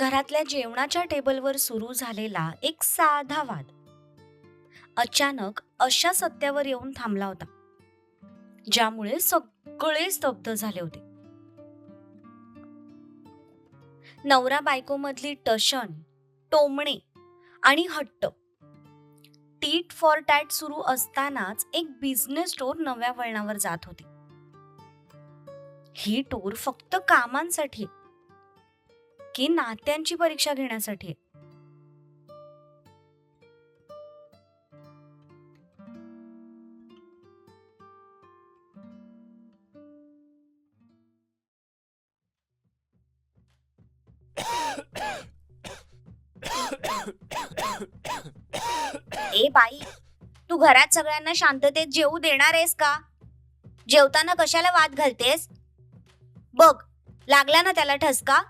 घरातल्या जेवणाच्या टेबलवर सुरू झालेला एक साधा वाद अचानक अशा सत्यावर येऊन थांबला होता, ज्यामुळे सगळे स्तब्ध झाले होते. नवरा बायको मधली टशन, टोमणे आणि हट्ट, टीट फॉर टॅट सुरू असतानाच एक बिझनेस टूर नव्या वळणावर जात होती. ही टूर फक्त कामांसाठी की नात्यांची परीक्षा घेण्यासाठी? ए बाई, तू घरात सगळ्यांना शांततेत जेवू देणार आहेस का? जेवताना कशाला वाद घालतेस? बघ, लागला ना त्याला ठसका.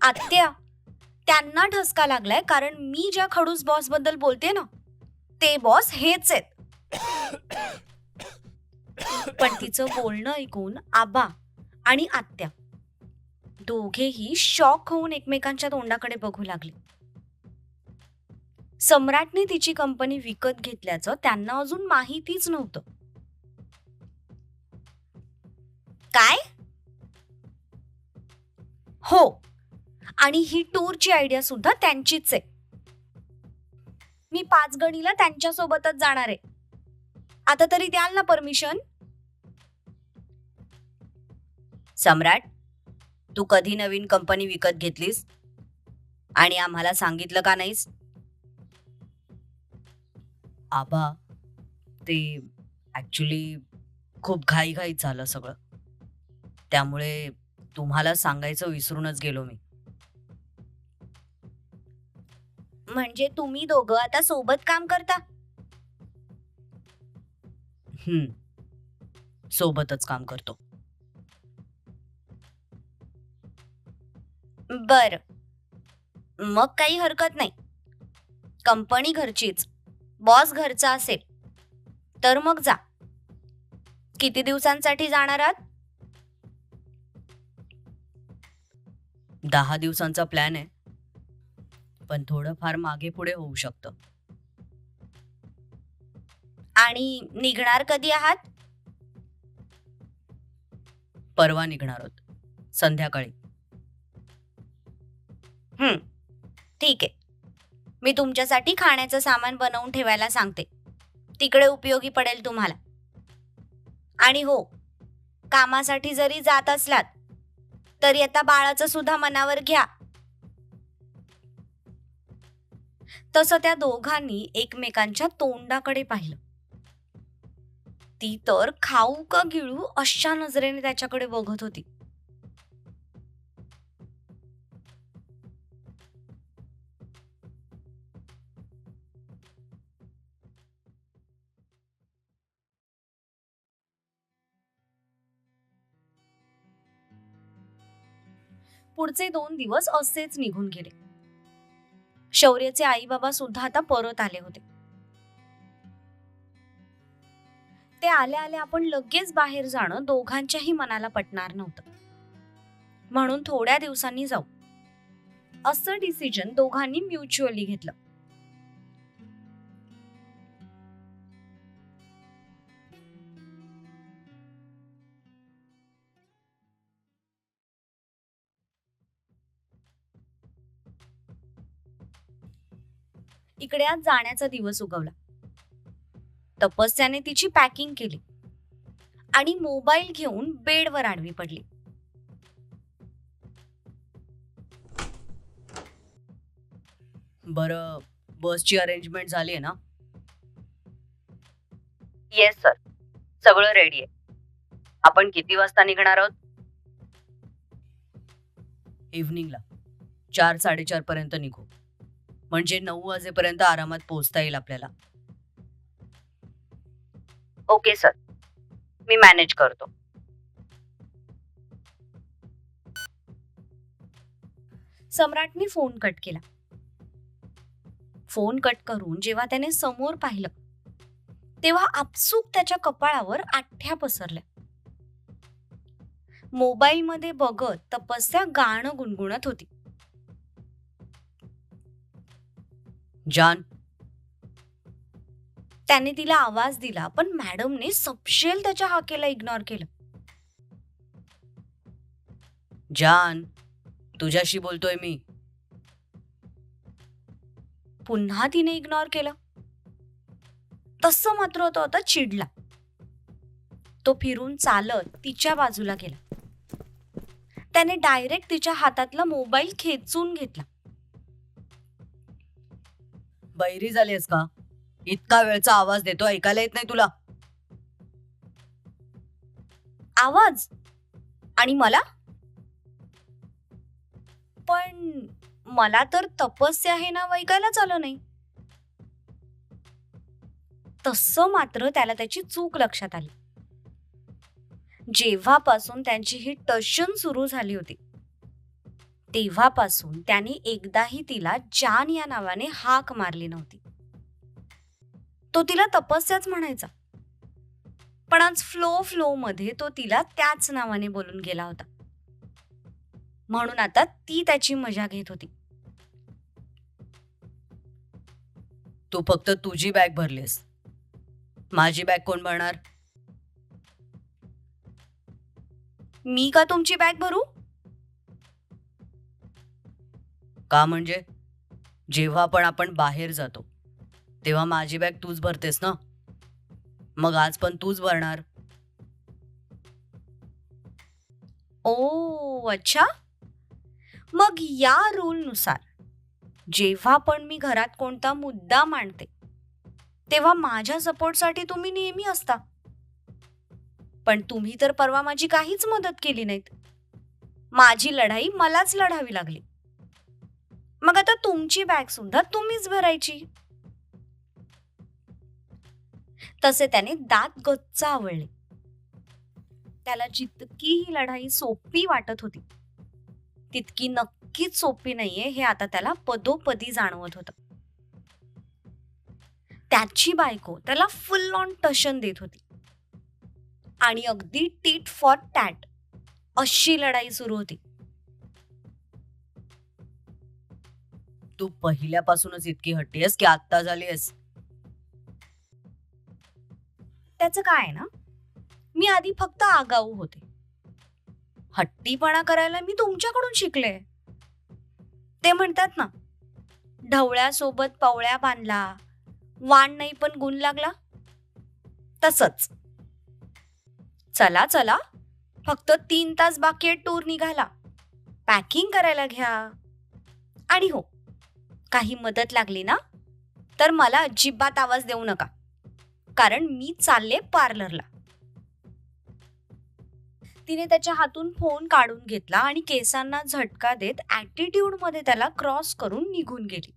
आत्या, त्यांना ठसका लागलाय कारण मी ज्या खडूस बॉस बद्दल बोलते ना, ते बॉस हेच आहेत. पण तिचं बोलणं ऐकून आबा आणि आत्या दोघेही शॉक होऊन एकमेकांच्या तोंडाकडे बघू लागले. सम्राटने तिची कंपनी विकत घेतल्याचं त्यांना अजून माहितीच नव्हतं. काय? हो, आणि ही टूरची आयडिया सुद्धा त्यांचीच आहे. मी 5 गणीला त्यांच्यासोबतच जाणार आहे. आता तरी द्याल ना परमिशन? सम्राट, तू कधी नवीन कंपनी विकत घेतलीस आणि आम्हाला सांगितलं का नाहीस? आबा, ते ऍक्च्युली खूप घाईघाईत झालं सगळं, त्यामुळे तुम्हाला सांगायचं विसरूनच गेलो मी. म्हणजे तुम्ही दोघं आता सोबत काम करता? सोबतच काम करतो. बर, मग काही हरकत नाही. कंपनी घरचीच, बॉस घरचा असेल तर मग जा. किती दिवसांसाठी जाणार आहात? 10 दिवसांचा प्लॅन आहे, पण थोडंफार मागे पुढे होऊ शकतं. आणि निघणार कधी आहात? परवा निघणार आहोत, संध्याकाळी. ठीक आहे. मी तुमच्यासाठी खाण्याचं सामान बनवून ठेवायला सांगते, तिकडे उपयोगी पडेल तुम्हाला. आणि हो, कामासाठी जरी जात असलात तरी आता बाळाचं सुद्धा मनावर घ्या. तसं त्या दोघांनी एकमेकांच्या तोंडाकडे पाहिलं. ती तर खाऊ का गिळू अशा नजरेने त्याच्याकडे बघत होती. पुढचे 2 दिवस असेच निघून गेले. शौर्यचे आई बाबा सुद्धा आता परत आले होते. ते आले आले आपण लगेच बाहेर जाणं दोघांच्याही मनाला पटणार नव्हतं. म्हणून थोड्या दिवसांनी जाऊ, असं डिसिजन दोघांनी म्युच्युअली घेतलं. इकडे आज जाण्याचा दिवस उगवला. तपस्याने तिची पॅकिंग केली आणि मोबाईल घेऊन बेडवर आडवी पडली. बरं, बसची अरेंजमेंट झाली आहे ना? येस सर, सगळं रेडी आहे. आपण किती वाजता निघणार आहोत? इव्हनिंगला 4-4:30 पर्यंत निघू, म्हणजे 9 वाजेपर्यंत आरामात पोहोचता येईल आपल्याला. ओके सर, मी मॅनेज करतो. सम्राटने फोन कट केला. फोन कट करून जेव्हा त्याने समोर पाहिलं तेव्हा आपसूक त्याच्या कपाळावर आठ्या पसरल्या. मोबाईलमध्ये बघत तपस्या गाणं गुणगुणत होती. जान, त्याने तिला आवाज दिला, पण मॅडमने सपशेल त्याच्या हाकेला इग्नोर केलं. जान, तुझ्याशी बोलतोय मी. पुन्हा तिने इग्नोर केलं. तसं मात्र तो आता चिडला. तो फिरून चालत तिच्या बाजूला गेला. त्याने डायरेक्ट तिच्या हातातला मोबाईल खेचून घेतला. बहिरी झालीस का? इतका वेळचा आवाज देतो, ऐकायला येत नाही तुला? आवाज? आणि मला? पण मला तर तपस्या हे नाव ऐकायलाच आलं नाही. तसं मात्र त्याला त्याची चूक लक्षात आली. जेव्हापासून त्यांची ही टशन सुरू झाली होती, तेव्हापासून त्याने एकदाही तिला जान या नावाने हाक मारली नव्हती. तो तिला तपस्याच म्हणायचा, पण आज फ्लो मध्ये तो तिला त्याच नावाने बोलून गेला होता. म्हणून आता ती त्याची मजा घेत होती. तू फक्त तुझी बॅग भरलीस, माझी बॅग कोण भरणार? मी का तुमची बॅग भरू? का म्हणजे? जेव्हा पण आपण बाहेर जातो तेव्हा माझी बॅग तूच भरतेस ना, मग आज पण तूच भरणार. ओ अच्छा. मग या रूल नुसार जेव्हा पण मी घरात कोणता मुद्दा मांडते तेव्हा माझ्या सपोर्टसाठी तुम्ही नेहमी असता. पण तुम्ही तर परवा माझी काहीच मदत केली नाहीत. माझी लढाई मलाच लढावी लागली. मग आता तुमची बॅग सुद्धा तुम्हीच भरायची. तसे त्याने दात गच्च आवळले. त्याला जितकी ही लढाई सोपी वाटत होती, तितकी नक्कीच सोपी नाहीये हे आता त्याला पदोपदी जाणवत होतं. त्याची बायको त्याला फुल ऑन टशन देत होती आणि अगदी टीट फॉर टॅट अशी लढाई सुरू होती. तू पहिल्यापासूनच इतकी हट्टी आहेस की आत्ता झाली आहेस? त्याचं काय ना, मी आधी फक्त आगाऊ होते. हट्टीपणा करायला मी तुमच्याकडून शिकले. ते म्हणतात ना, ढवळ्यासोबत पवळ्या बांधला, वाण नाही पण गुण लागला. तसंच. चला चला, फक्त 3 तास बाकी आहे टूर निघायला. पॅकिंग करायला घ्या. आणि हो, काही मदत लागली ना तर मला अजिबात आवाज देऊ नका, कारण मी चालले पार्लरला. तिने त्याच्या हातून फोन काढून घेतला आणि केसांना झटका देत ऍटिट्यूड मध्ये त्याला क्रॉस करून निघून गेली.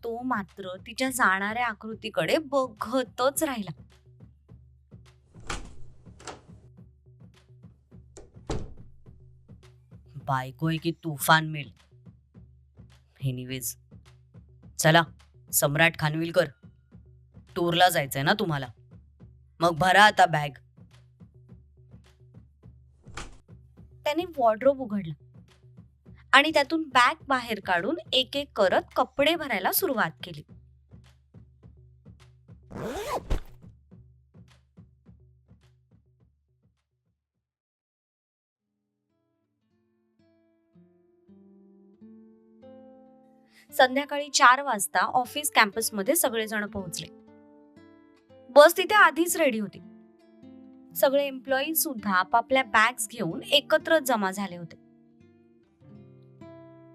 तो मात्र तिच्या जाणाऱ्या आकृतीकडे बघतच राहिला. बायको आहे की तुफान मिल. एनिवेज, चला सम्राट खानविलकर, टूरला जायचंय ना तुम्हाला, मग भरा आता बॅग. त्याने वॉर्डरोब उघडला आणि त्यातून बॅग बाहेर काढून एक एक करत कपडे भरायला सुरुवात केली. संध्याकाळी 4 वाजता ऑफिस कॅम्पसमध्ये सगळेजण पोहोचले. बस तिथे आधीच रेडी होती. सगळे एम्प्लॉई सुद्धा आपापल्या बॅग्स घेऊन एकत्र जमा झाले होते.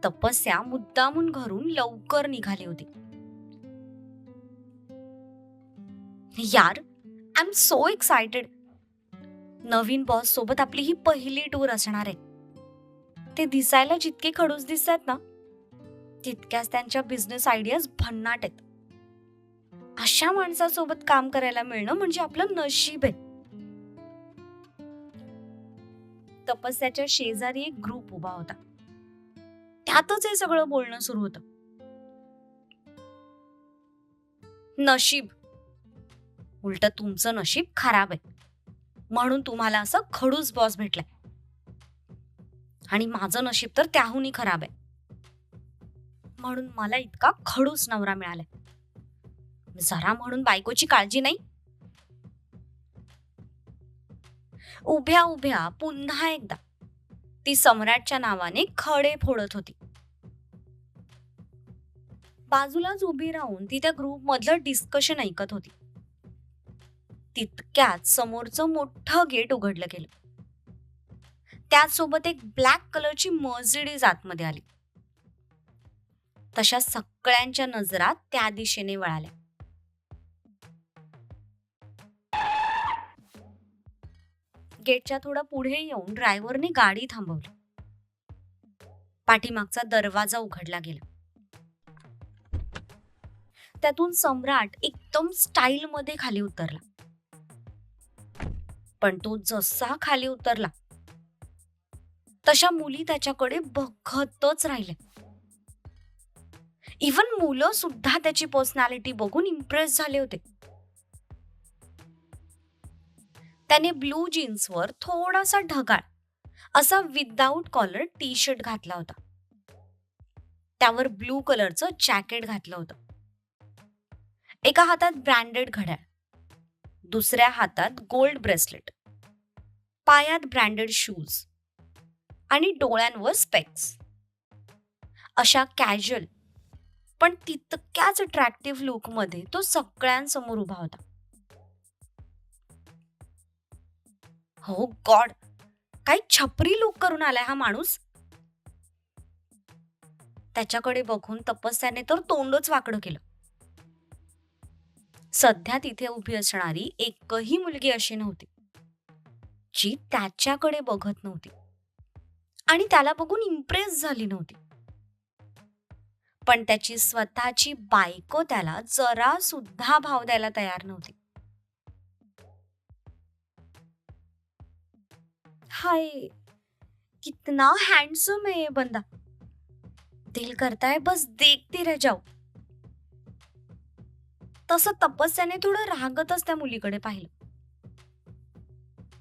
तपस्या मुद्दामून घरून लवकर निघाली होती. यार, I am so excited. Naveen boss सोबत आपली ही पहिली टूर असणार आहे. ते दिसायला जितके खडूस दिसतात ना, तितक्याच त्यांच्या बिझनेस आयडियाज भन्नाट आहेत. अशा माणसासोबत काम करायला मिळणं म्हणजे आपलं नशीब आहे. तपस्याच्या शेजारी एक ग्रुप उभा होता. त्यातच हे सगळं बोलणं सुरू होतं. नशीब? उलट तुमचं नशीब खराब आहे. म्हणून तुम्हाला असं खडूस बॉस भेटलाय. आणि माझं नशीब तर त्याहूनही खराब आहे, म्हणून मला इतका खडूस नवरा मिळालाय. जरा म्हणून बायकोची काळजी नाही. उभ्या उभ्या पुन्हा एकदा ती सम्राटच्या नावाने खडे फोडत होती. बाजूलाच उभी राहून ती त्या ग्रुप मधलं डिस्कशन ऐकत होती. तितक्यात समोरचं मोठं गेट उघडलं गेलं. त्याचसोबत एक ब्लॅक कलरची मर्सिडीज आतमध्ये आली. तशा सगळ्यांच्या नजरा त्या दिशेने वळाल्या. गेटच्या थोडा पुढे येऊन ड्रायव्हरने गाडी थांबवली. पाठीमागचा दरवाजा उघडला गेला. त्यातून सम्राट एकदम स्टाईल मध्ये खाली उतरला. पण तो जसा खाली उतरला तशा मुली त्याच्याकडे बघतच राहिले. इव्हन मुलं सुद्धा त्याची पर्सनॅलिटी बघून इम्प्रेस झाले होते. त्याने ब्लू जीन्सवर थोडासा ढगाळ असा विदाऊट कॉलर टी शर्ट घातला होता. त्यावर ब्लू कलरचं जॅकेट घातलं होतं. एका हातात ब्रँडेड घड्याळ, दुसऱ्या हातात गोल्ड ब्रेसलेट, पायात ब्रँडेड शूज आणि डोळ्यांवर स्पेक्स. अशा कॅज्युअल पण तितक्याच अट्रॅक्टिव्ह लुक मध्ये तो सगळ्यांसमोर उभा होता. हो गॉड, काही छपरी लुक करून आलाय हा माणूस. त्याच्याकडे बघून तपस्याने तर तोंडच वाकडं केलं. सध्या तिथे उभी असणारी एकही मुलगी अशी नव्हती जी त्याच्याकडे बघत नव्हती आणि त्याला बघून इम्प्रेस झाली नव्हती. पण त्याची स्वतःची बायको त्याला जरा सुद्धा भाव द्यायला तयार नव्हती. हाय, कितना हैंडसम है ये बंदा. दिल करता है बस देखती रह जाओ. तसं तपस्याने थोडं रागतच त्या मुलीकडे पाहिलं.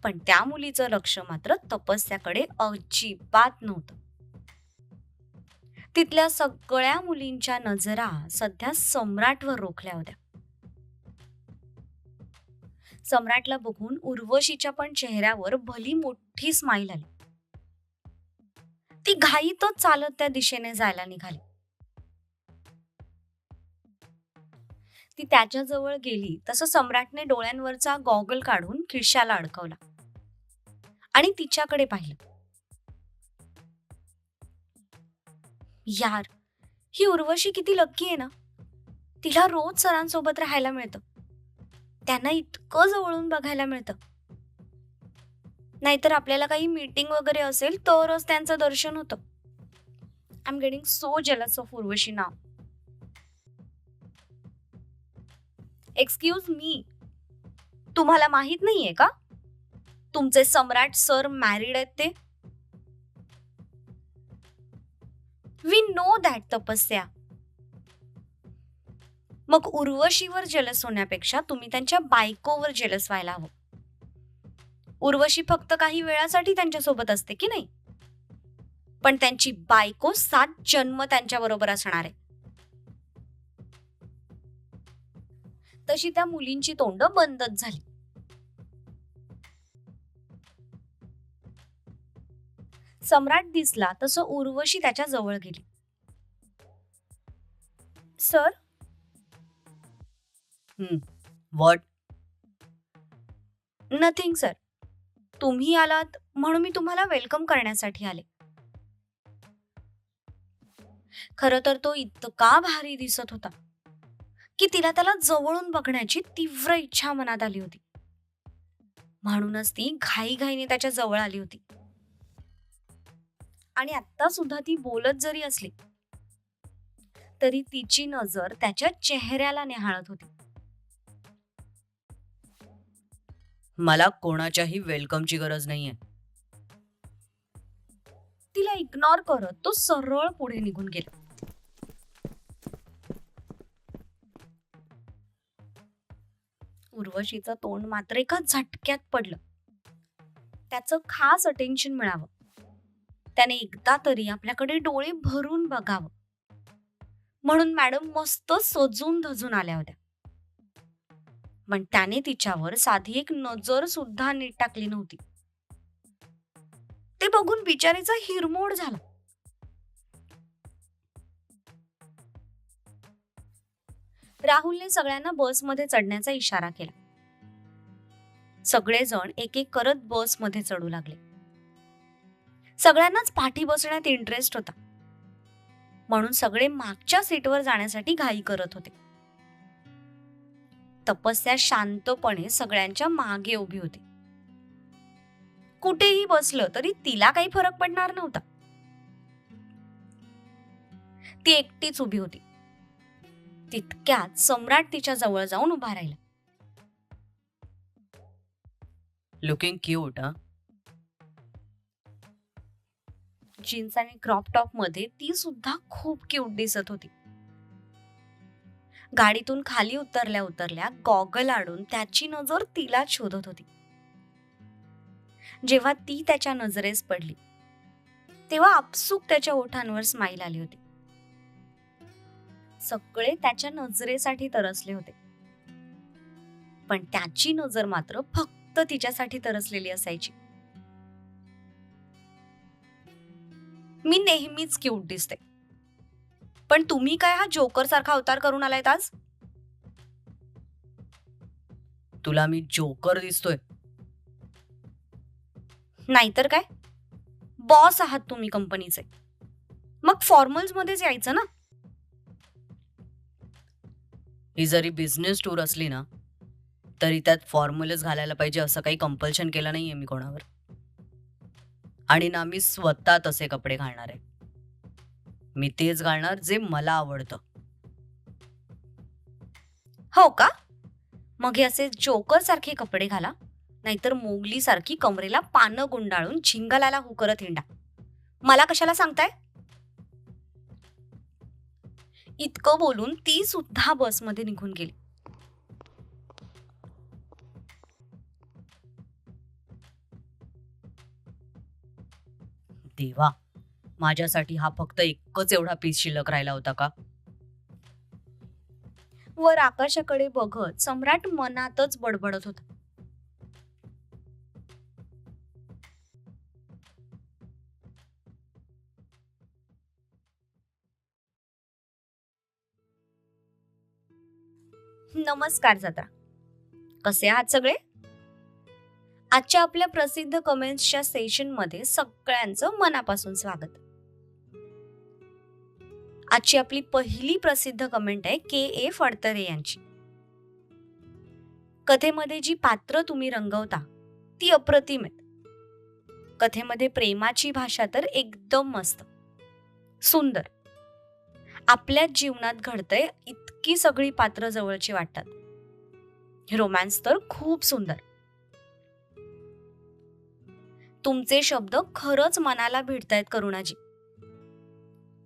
पण त्या मुलीचं लक्ष मात्र तपस्याकडे अजिबात नव्हतं. तिथल्या सगळ्या मुलींच्या नजरा सध्या सम्राटवर रोखल्या होत्या. सम्राटला बघून उर्वशीच्या पण चेहऱ्यावर भली मोठी स्माईल आली. ती घाईतच चालत त्या दिशेने जायला निघाली. ती त्याच्या जवळ गेली तसं सम्राटने डोळ्यांवरचा गॉगल काढून खिशाला अडकवला आणि तिच्याकडे पाहिलं. यार, ही उर्वशी किती लक्की आहे ना. तिला रोज सरांसोबत राहायला मिळतं. त्यांना इतकं जवळून बघायला मिळतं. नाहीतर आपल्याला काही मीटिंग वगैरे असेल तरच त्यांचं दर्शन होतं. I am getting so jealous of Urvashi now. Excuse me, तुम्हाला माहित नाहीये का तुमचे सम्राट सर मॅरिड आहेत ते? वी नो दॅट तपस्या. मग उर्वशीवर जेलस होण्यापेक्षा तुम्ही त्यांच्या बायकोवर जेलस व्हायला हवं. उर्वशी फक्त काही वेळासाठी त्यांच्यासोबत असते की नाही, पण त्यांची बायको 7 जन्म त्यांच्या बरोबर असणार आहे. तशी त्या मुलींची तोंड बंदच झाली. सम्राट दिसला तसं उर्वशी त्याच्या जवळ गेली. सर. व्हॉट? Nothing sir. तुम्ही आलात म्हणून मी तुम्हाला वेलकम करण्यासाठी आले. खरं तर तो इतका भारी दिसत होता की तिला त्याला जवळून बघण्याची तीव्र इच्छा मनात आली होती. म्हणूनच ती घाईघाईने त्याच्या जवळ आली होती. आणि आता सुद्धा ती बोलत जरी असली तरी तिची नजर त्याच्या चेहऱ्याला निहाळत होती. मला कोणाच्याही वेलकमची गरज नाहीये. तिला इग्नोर करत तो सरळ पुढे निघून गेला. उर्वशीचं तोंड मात्र एका झटक्यात पडलं. त्याचं खास अटेन्शन मिळावं. त्याने एकदा तरी आपल्याकडे डोळे भरून बघावं. म्हणून मॅडम मस्त सजून धजून आल्या होत्या. पण त्याने तिच्यावर साधी एक नजर सुद्धा नीट टाकली नव्हती. ते बघून बिचारीचा हिरमोड झाला. राहुलने सगळ्यांना बसमध्ये चढण्याचा इशारा केला. सगळेजण एक एक करत बसमध्ये चढू लागले. सगळ्यांनाच पाठी बसण्यात इंटरेस्ट होता, म्हणून सगळे मागच्या सीटवर जाण्यासाठी घाई करत होते. तपस्या शांतपणे सगळ्यांच्या मागे उभी होती. कुठेही बसलं तरी तिला काही फरक पडणार नव्हता. ती एकटीच उभी होती. तितक्यात सम्राट तिच्या जवळ जाऊन उभा राहिला. Looking cute. जीन्स आणि क्रॉप टॉप मध्ये ती सुद्धा खूप क्यूट दिसत होती. गाडीतून खाली उतरल्या उतरल्या गॉगल आडून त्याची नजर तिला शोधत होती. जेव्हा ती त्याच्या नजरेस पडली तेव्हा आपसूक त्याच्या ओठांवर स्माईल आली होती. सगळे त्याच्या नजरेसाठी तरसले होते, पण त्याची नजर मात्र फक्त तिच्यासाठी तरसलेली असायची. मी नेहमीच क्यूट दिसते, पण तुम्ही काय हा जोकर सारखा अवतार करून आलायत आज? तुला मी जोकर दिसतोय? नाहीतर काय, बॉस आहात तुम्ही कंपनीचे, मग फॉर्मल्स मध्येच यायचं ना. ही जरी बिझनेस टूर असली ना, तरी त्यात फॉर्मलच घालायला पाहिजे असं काही कंपल्शन केलं नाहीये मी कोणावर. आणि ना मी स्वतः तसे कपडे घालणार आहे. मी तेच घालणार जे मला आवडतं. हो का? मग हे असे जोकर सारखे कपडे घाला, नाहीतर मोगली सारखी कमरेला पानं गुंडाळून झिंगालाला हू करत हिंडा. मला कशाला सांगताय? इतकं बोलून ती सुद्धा बसमध्ये निघून गेली. देवा, माझ्यासाठी हा फक्त एकच एवढा पीस शिल्लक राहिला होता का? वर आकाशाकडे बघत सम्राट मनातच बडबडत होता. नमस्कार जत्रा, कसे आहात सगळे? आजच्या आपल्या प्रसिद्ध कमेंट्सच्या सेशन मध्ये सगळ्यांचं मनापासून स्वागत. आजची आपली पहिली प्रसिद्ध कमेंट आहे के फडतरे यांची. कथेमध्ये जी पात्र तुम्ही रंगवता ती अप्रतिम आहेत. कथेमध्ये प्रेमाची भाषा तर एकदम मस्त, सुंदर. आपल्याच जीवनात घडतंय इतकी सगळी पात्र जवळची वाटतात. रोमॅन्स तर खूप सुंदर. तुमचे शब्द खरंच मनाला भिडतायत करुणाजी.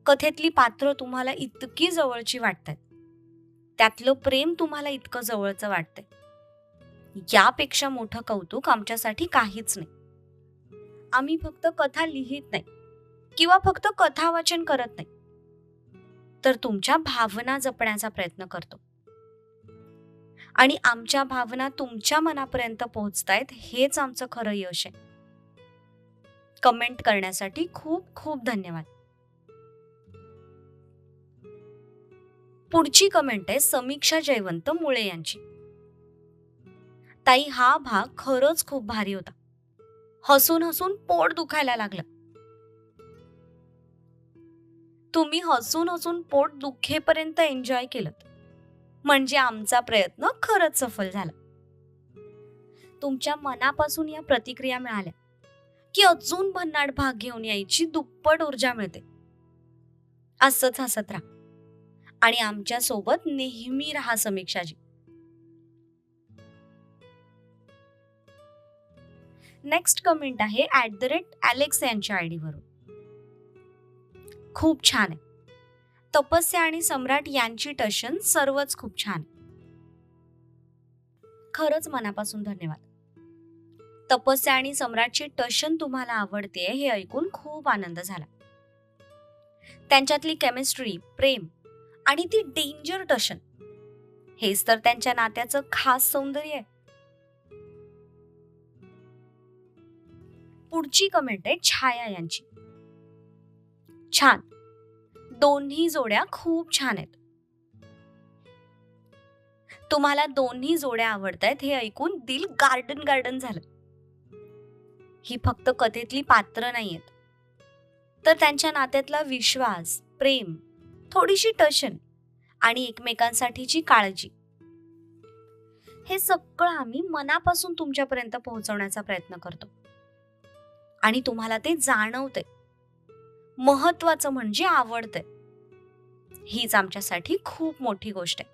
कथेतली पात्र तुम्हाला इतकी जवळची वाटतायत, त्यातलं प्रेम तुम्हाला इतकं जवळचं वाटतंय. यापेक्षा मोठं कौतुक आमच्यासाठी काहीच नाही. आम्ही फक्त कथा लिहित नाही किंवा फक्त कथा वाचन करत नाही, तर तुमच्या भावना जपण्याचा प्रयत्न करतो. आणि आमच्या भावना तुमच्या मनापर्यंत पोहोचतायत हेच आमचं खरं यश आहे. कमेंट करण्यासाठी खूप खूप धन्यवाद. पुढची कमेंट आहे समीक्षा जयवंत मुळे यांची. ताई, हा भाग खरंच खूप भारी होता. हसून हसून पोट दुखायला लागलं. तुम्ही हसून हसून पोट दुखेपर्यंत एन्जॉय केलं, म्हणजे आमचा प्रयत्न खरंच सफल झाला. तुमच्या मनापासून या प्रतिक्रिया मिळाल्या की अजून भन्नाट भाग घेऊन यायची दुप्पट ऊर्जा मिळते. असंच हसत राहा आणि आमच्या सोबत नेहमी राहा समीक्षाजी. नेक्स्ट कमेंट आहे @Alex यांच्या आयडी वरून. खूप छान आहे. तपस्या आणि सम्राट यांची टशन सर्वच खूप छान. खरंच मनापासून धन्यवाद. तपस्या आणि सम्राटची टशन तुम्हाला आवडते हे ऐकून खूप आनंद झाला. त्यांच्यातली केमिस्ट्री, प्रेम आणि ती डेंजर टशन, हेच तर त्यांच्या नात्याचं खास सौंदर्य आहे. पुढची कमेंट आहे छाया यांची. छान, दोन्ही जोड्या खूप छान आहेत. तुम्हाला दोन्ही जोड्या आवडतायत हे ऐकून दिल गार्डन गार्डन झालं. ही फक्त कथेतली पात्र नाहीयेत, तर त्यांच्या नात्यातला विश्वास, प्रेम, थोडीशी टशन आणि एकमेकांसाठीची काळजी, हे सगळं आम्ही मनापासून तुमच्यापर्यंत पोहोचवण्याचा प्रयत्न करतो आणि तुम्हाला ते जाणवतंय. महत्वाचं म्हणजे आवडतंय. हीच आमच्यासाठी खूप मोठी गोष्ट आहे.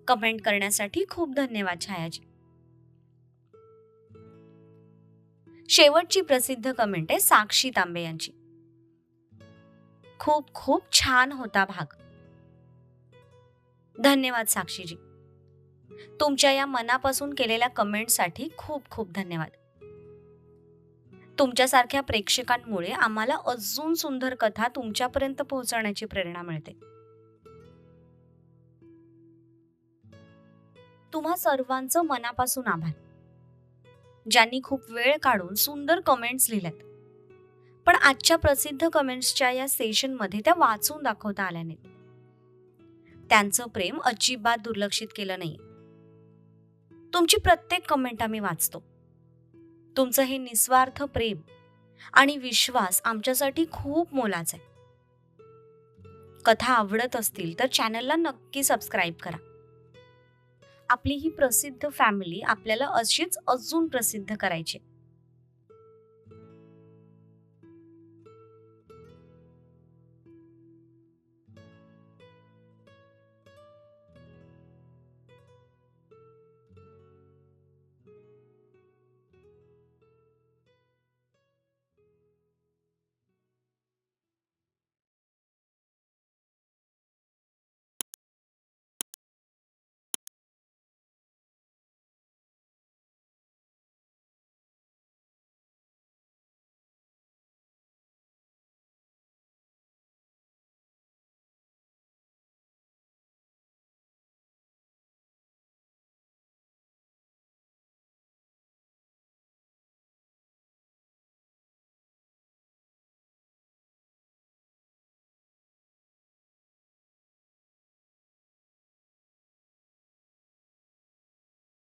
कमेंट करण्यासाठी खूप धन्यवाद छायाजी. शेवटची प्रसिद्ध कमेंट आहे साक्षी तांबे यांची. खूप खूप छान होता भाग. धन्यवाद साक्षीजी. तुमच्या या मनापासून केलेल्या कमेंटसाठी खूप खूप धन्यवाद. तुमच्यासारख्या प्रेक्षकांमुळे आम्हाला अजून सुंदर कथा तुमच्यापर्यंत पोहोचवण्याची प्रेरणा मिळते. तुम्हा सर्वांचं मनापासून आभार, ज्यांनी खूप वेळ काढून सुंदर कमेंट्स लिहिल्यात, पण आजच्या प्रसिद्ध कमेंट्सच्या या सेशनमध्ये त्या वाचून दाखवता आल्या नाहीत. त्यांचं प्रेम अजिबात दुर्लक्षित केलं नाही. तुमची प्रत्येक कमेंट आम्ही वाचतो. तुमचं हे निस्वार्थ प्रेम आणि विश्वास आमच्यासाठी खूप मोलाचं आहे. कथा आवडत असतील तर चॅनलला नक्की सबस्क्राईब करा. आपली ही प्रसिद्ध फॅमिली आपल्याला अशीच अजून प्रसिद्ध करायची.